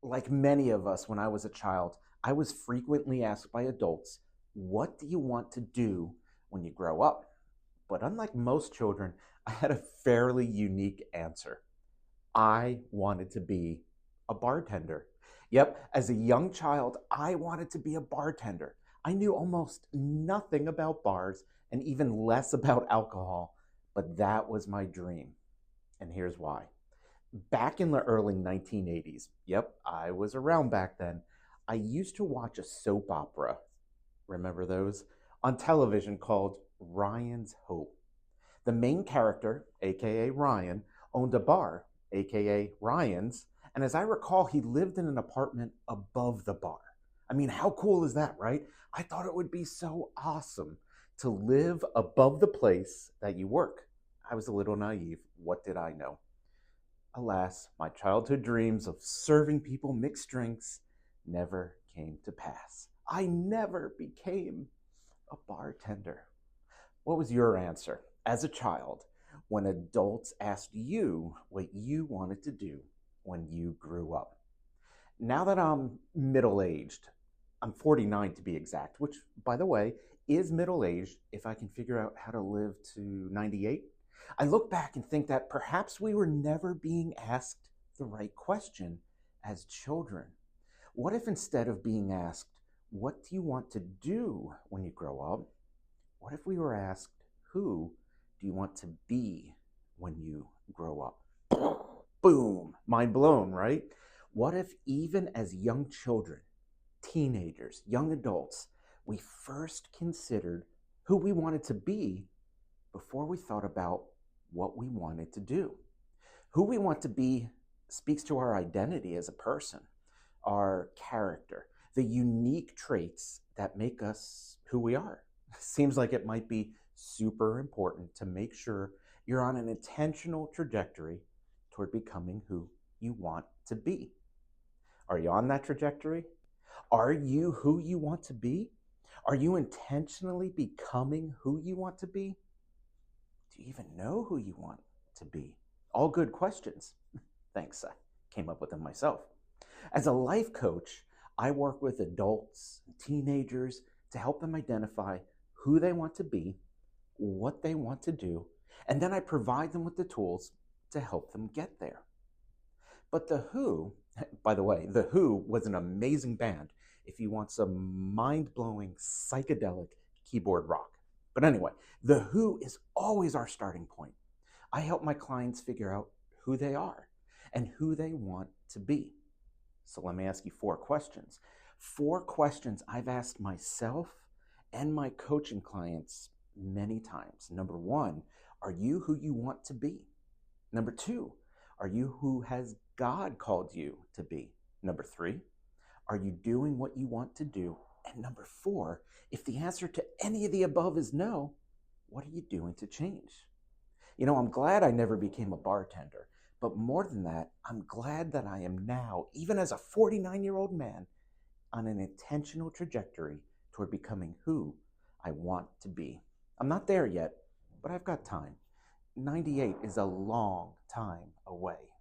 Like many of us, when I was a child, I was frequently asked by adults, "What do you want to do when you grow up?" But unlike most children, I had a fairly unique answer. I wanted to be a bartender. Yep, as a young child, I wanted to be a bartender. I knew almost nothing about bars and even less about alcohol, but that was my dream. And here's why. Back in the early 1980s, yep, I was around back then, I used to watch a soap opera, remember those, on television called Ryan's Hope. The main character, aka Ryan, owned a bar, aka Ryan's, and as I recall, he lived in an apartment above the bar. I mean, how cool is that, right? I thought it would be so awesome to live above the place that you work. I was a little naive. What did I know? Alas, my childhood dreams of serving people mixed drinks never came to pass. I never became a bartender. What was your answer as a child when adults asked you what you wanted to do when you grew up? Now that I'm middle aged, I'm 49 to be exact, which, by the way, is middle aged if I can figure out how to live to 98. I look back and think that perhaps we were never being asked the right question as children. What if instead of being asked, "What do you want to do when you grow up?" what if we were asked, "Who do you want to be when you grow up?" Boom, mind blown, right? What if even as young children, teenagers, young adults, we first considered who we wanted to be before we thought about what we wanted to do? Who we want to be speaks to our identity as a person, our character, the unique traits that make us who we are. Seems like it might be super important to make sure you're on an intentional trajectory toward becoming who you want to be. Are you on that trajectory? Are you who you want to be? Are you intentionally becoming who you want to be? Do you even know who you want to be? All good questions. Thanks, I came up with them myself. As a life coach, I work with adults and teenagers to help them identify who they want to be, what they want to do, and then I provide them with the tools to help them get there. But The Who, by the way, The Who was an amazing band if you want some mind blowing psychedelic keyboard rock. But anyway, The Who is always our starting point. I help my clients figure out who they are and who they want to be. So let me ask you 4 questions. 4 questions I've asked myself and my coaching clients many times. Number 1, are you who you want to be? Number 2, are you who has God called you to be? Number 3, are you doing what you want to do? And number 4, if the answer to any of the above is no, what are you doing to change? I'm glad I never became a bartender, but more than that, I'm glad that I am now, even as a 49-year-old man, on an intentional trajectory toward becoming who I want to be. I'm not there yet, but I've got time. 98 is a long time away.